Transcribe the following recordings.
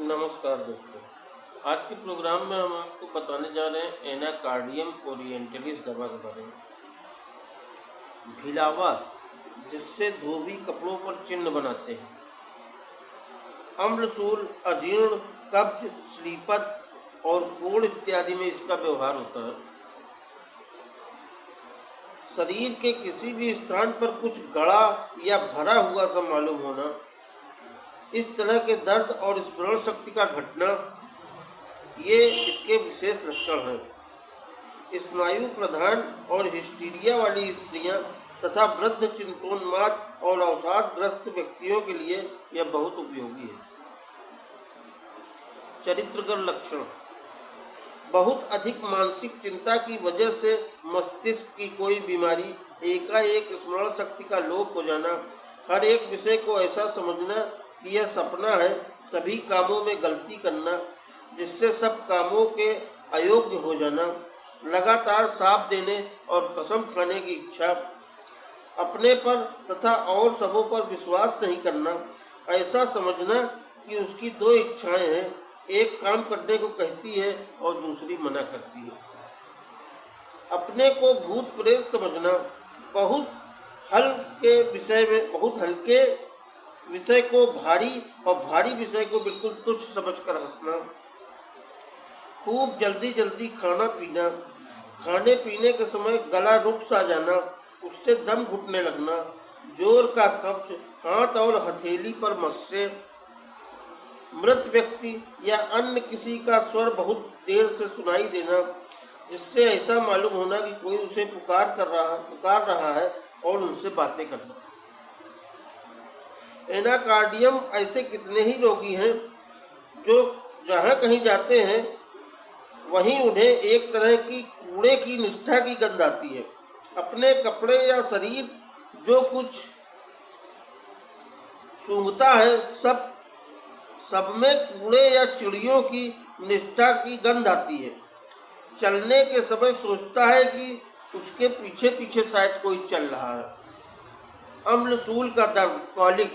नमस्कार दोस्तों। आज के प्रोग्राम में हम आपको बताने जा रहे हैं एनाकार्डियम ओरिएंटलिस दवा के बारे में। भिलावा, जिससे धोबी कपड़ों पर चिन्ह बनाते हैं। अम्लसूल, अजीर्ण, कब्ज, श्रीपत और कोढ़ इत्यादि में इसका व्यवहार होता है। शरीर के किसी भी स्थान पर कुछ गड़ा या भरा हुआ सा मालूम होना, इस तरह के दर्द और स्मरण शक्ति का घटना, ये इसके विशेष लक्षण हैं। स्नायु प्रधान और हिस्टीरिया वाली स्त्रियां तथा वृद्ध, चिंतोन्माद और अवसादग्रस्त व्यक्तियों के लिए यह बहुत उपयोगी है। चरित्रगत लक्षण: बहुत अधिक मानसिक चिंता की वजह से मस्तिष्क की कोई बीमारी, एकाएक स्मरण शक्ति का लोप हो जाना, हर एक विषय को ऐसा समझना कि यह सपना है, सभी कामों में गलती करना जिससे सब कामों के अयोग्य हो जाना, लगातार साथ देने और कसम खाने की इच्छा, अपने पर तथा और सबों पर विश्वास नहीं करना, ऐसा समझना कि उसकी दो इच्छाएं हैं, एक काम करने को कहती है और दूसरी मना करती है। अपने को भूत प्रेत समझना, बहुत हल्के विषय को भारी और भारी विषय को बिल्कुल तुच्छ समझकर हंसना, खूब जल्दी जल्दी खाना पीना, खाने पीने के समय गला रुक सा जाना, उससे दम घुटने लगना, जोर का कब्ज, हाथ और हथेली पर मस्से, मृत व्यक्ति या अन्य किसी का स्वर बहुत देर से सुनाई देना, जिससे ऐसा मालूम होना कि कोई उसे पुकार रहा है और उनसे बातें करना। एनाकार्डियम ऐसे कितने ही रोगी हैं जो जहाँ कहीं जाते हैं वहीं उन्हें एक तरह की कूड़े की निष्ठा की गंध आती है। अपने कपड़े या शरीर जो कुछ सूंघता है, सब में कूड़े या चिड़ियों की निष्ठा की गंध आती है। चलने के समय सोचता है कि उसके पीछे पीछे शायद कोई चल रहा है। अम्लसूल का दर्द, कॉलिक,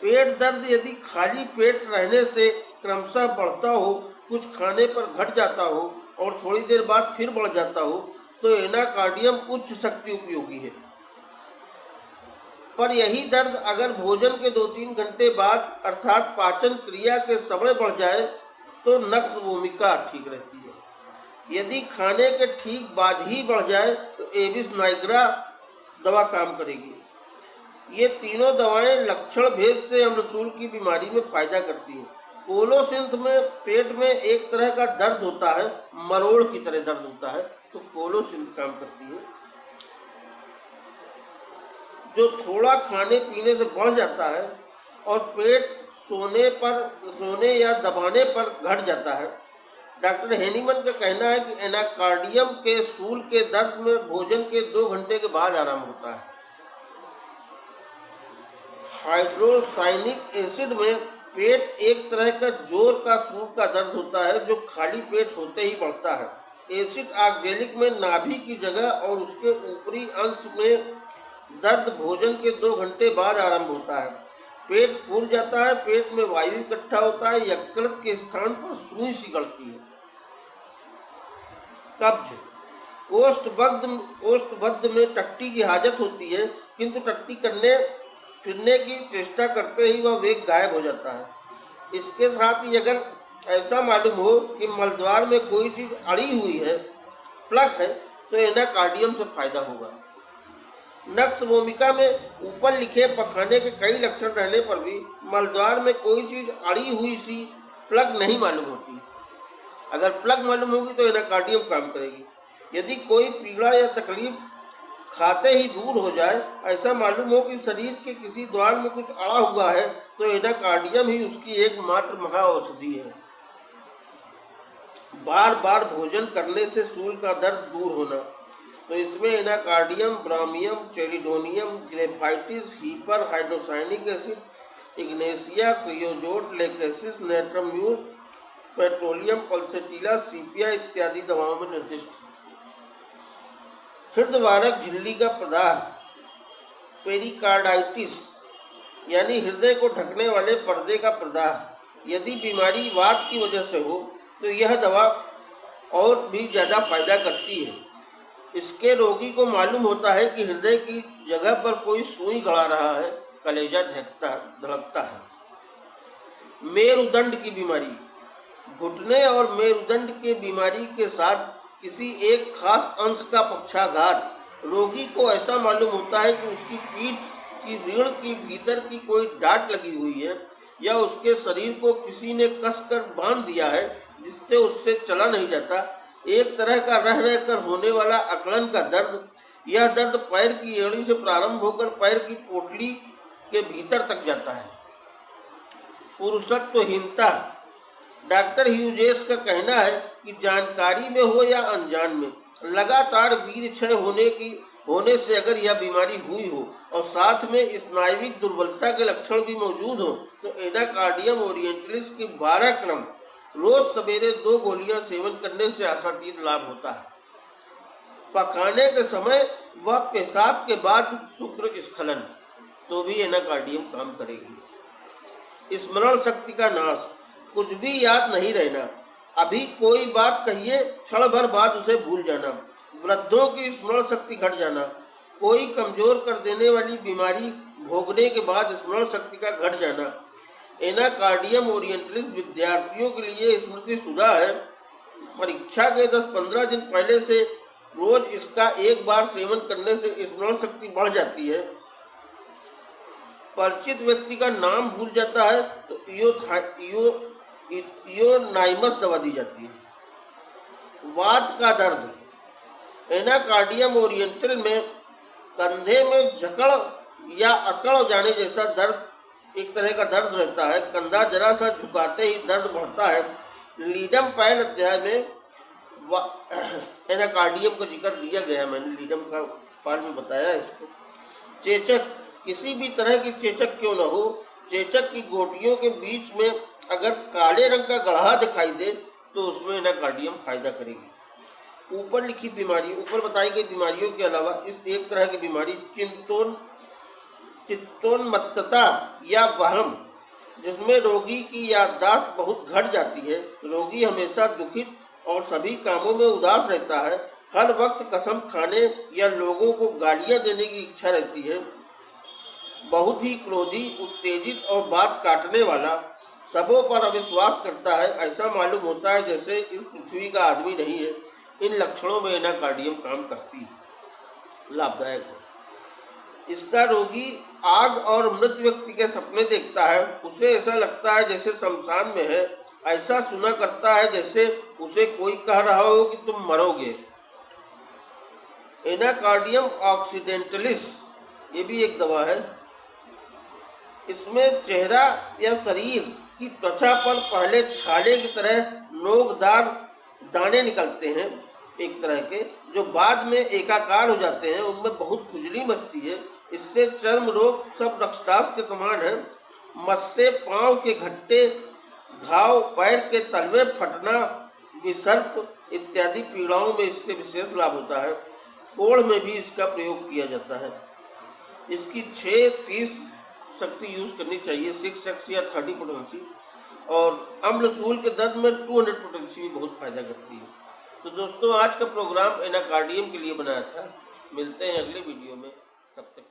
पेट दर्द यदि खाली पेट रहने से क्रमशः बढ़ता हो, कुछ खाने पर घट जाता हो और थोड़ी देर बाद फिर बढ़ जाता हो, तो एनाकार्डियम उच्च शक्ति उपयोगी है। पर यही दर्द अगर भोजन के 2-3 घंटे बाद अर्थात पाचन क्रिया के समय बढ़ जाए तो नक्स भूमिका ठीक रहती है। यदि खाने के ठीक बाद ही बढ़ जाए तो एबिस नाइग्रा दवा काम करेगी। ये तीनों दवाएं लक्षण भेद से अम्लसूल की बीमारी में फायदा करती हैं। कोलोसिंथ में पेट में एक तरह का दर्द होता है, मरोड़ की तरह दर्द होता है, तो कोलोसिंथ काम करती है। जो थोड़ा खाने पीने से बढ़ जाता है और पेट सोने या दबाने पर घट जाता है। डॉक्टर हेनीमन का कहना है कि एनाकार्डियम के स्थूल के दर्द में भोजन के 2 घंटे के बाद आराम होता है। हाइड्रोसाइनिक एसिड में पेट एक तरह का जोर का सूर का दर्द होता है जो खाली पेट होते ही बढ़ता है। एसिड ऑक्जेलिक में नाभि की जगह और उसके ऊपरी अंश में दर्द भोजन के 2 घंटे बाद आरंभ होता है। पेट फूल जाता है, पेट में वायु इकट्ठा होता है, यकृत के स्थान पर सुई सी गढ़ती है। कब्ज, ओष्ठबद्ध में टट्टी की हाजत होती है, किंतु टट्टी करने फिरने की चेष्टा करते ही वह वेग गायब हो जाता है। इसके साथ ही अगर ऐसा मालूम हो कि मलद्वार में कोई चीज अड़ी हुई है, प्लग है, तो एनाकार्डियम से फायदा होगा। नक्स भूमिका में ऊपर लिखे पखाने के कई लक्षण रहने पर भी मलद्वार में कोई चीज अड़ी हुई सी प्लग नहीं मालूम होती। अगर प्लग मालूम होगी तो एनाकार्डियम काम करेगी। यदि कोई पीड़ा या तकलीफ खाते ही दूर हो जाए, ऐसा मालूम हो कि शरीर के किसी द्वार में कुछ अड़ा हुआ है, तो एनाकार्डियम ही उसकी एकमात्र महा औषधि है। बार बार भोजन करने से सूल का दर्द दूर होना, तो इसमें anacardium, bromium, chelidonium, graphites, hepar, hydrocyanic acid, ignatia, creosote, lachesis, natrum mur, petroleum, pulsatilla, sepia इत्यादि दवाओं में निर्दिष्ट। हृदवारक झिल्ली का प्रदाह, पेरिकार्डाइटिस, यानी हृदय को ढकने वाले पर्दे का प्रदाह। यदि बीमारी वात की वजह से हो तो यह दवा और भी ज़्यादा फायदा करती है। इसके रोगी को मालूम होता है कि हृदय की जगह पर कोई सुई गड़ा रहा है, कलेजा धड़कता है। मेरुदंड की बीमारी। घुटने और मेरुदंड के बीमारी के साथ किसी एक खास अंश का पक्षाघात रोगी को ऐसा मालूम होता है कि उसकी पीठ की रीढ़ की भीतर की कोई डांट लगी हुई है या उसके शरीर को किसी ने कसकर बांध दिया है, जिससे उससे चला नहीं जाता। एक तरह का रह रह कर होने वाला अकड़न का दर्द। यह दर्द पैर की एड़ी से प्रारंभ होकर पैर की पोटली के भीतर तक जाता है। पुरुषत्वहीनता। डॉक्टर ह्यूजेस का कहना है कि जानकारी में हो या अनजान में लगातार वीर्य क्षय होने से अगर यह बीमारी हुई हो और साथ में स्नायुविक दुर्बलता के लक्षण भी मौजूद हो तो एनाकार्डियम ओरिएंटलिस के 12 क्रम रोज सवेरे 2 गोलियां सेवन करने से आशातीत लाभ होता है। पकाने के समय व पेशाब के बाद शुक्र स्खलन तो भी एनाकार्डियम काम करेगी। स्मरण शक्ति का नाश। कुछ भी याद नहीं रहना। अभी कोई बात कहिए, क्षण भर बाद उसे भूल जाना। वृद्धों की स्मरण शक्ति घट जाना। कोई कमजोर कर देने वाली बीमारी भोगने के बाद स्मरण शक्ति का घट जाना। एनाकार्डियम ओरिएंटलिस विद्यार्थियों के लिए स्मृति सुधा है। परीक्षा के 10-15 दिन पहले से रोज इसका एक बार सेवन करने से स्मरण शक्ति बढ़ जाती है। परिचित व्यक्ति का नाम भूल जाता है तो इयोनाइमस दवा दी जाती है। वात का दर्द। एनाकार्डियम ओरिएंटल में कंधे में जकड़ या अकड़ जाने जैसा दर्द, एक तरह का दर्द रहता है। कंधा जरा सा झुकाते ही दर्द बढ़ता है। लीडम पैल अध्याय में एनाकार्डियम का जिक्र दिया गया है, मैंने लीडम का पार्ट में बताया इसको। चेचक। किसी भी तरह की चेचक क्यों न हो, चेचक की गोटियों के बीच में अगर काले रंग का गढ़ा दिखाई दे तो उसमें एनाकार्डियम फायदा करेगी। ऊपर लिखी बीमारी, ऊपर बताई गई बीमारियों के अलावा इस एक तरह की बीमारी चित्तोन्मत्तता या वहम, जिसमें रोगी की याददाश्त बहुत घट जाती है। रोगी हमेशा दुखित और सभी कामों में उदास रहता है। हर वक्त कसम खाने या लोगों को गालियां देने की इच्छा रहती है। बहुत ही क्रोधी, उत्तेजित और बात काटने वाला, सबों पर अविश्वास करता है। ऐसा मालूम होता है जैसे इस पृथ्वी का आदमी नहीं है। इन लक्षणों में एनाकार्डियम काम करती है, लाभदायक है। इसका रोगी आग और मृत व्यक्ति के सपने देखता है। उसे ऐसा लगता है जैसे शमशान में है। ऐसा सुना करता है जैसे उसे कोई कह रहा हो कि तुम मरोगे। एनाकार्डियम ऑक्सीडेंटलिस, ये भी एक दवा है। इसमें चेहरा या शरीर की त्वचा पर पहले छाले की तरह नोकदार दाने निकलते हैं, एक तरह के, जो बाद में एकाकार हो जाते हैं। उनमें बहुत खुजली मचती है। इससे चर्म रोग सब रक्तचाप के समान है। मस्से, पांव के घट्टे, घाव, पैर के तलवे फटना, विसर्प इत्यादि पीड़ाओं में इससे विशेष लाभ होता है। कोढ़ में भी इसका प्रयोग किया जाता है। इसकी 6-30 शक्ति यूज करनी चाहिए, 6x या 30 पोटेंसी। और अम्लसूल के दर्द में 200 पोटेंसी भी बहुत फायदा करती है। तो दोस्तों, आज का प्रोग्राम एनाकार्डियम के लिए बनाया था। मिलते हैं अगले वीडियो में, तब तक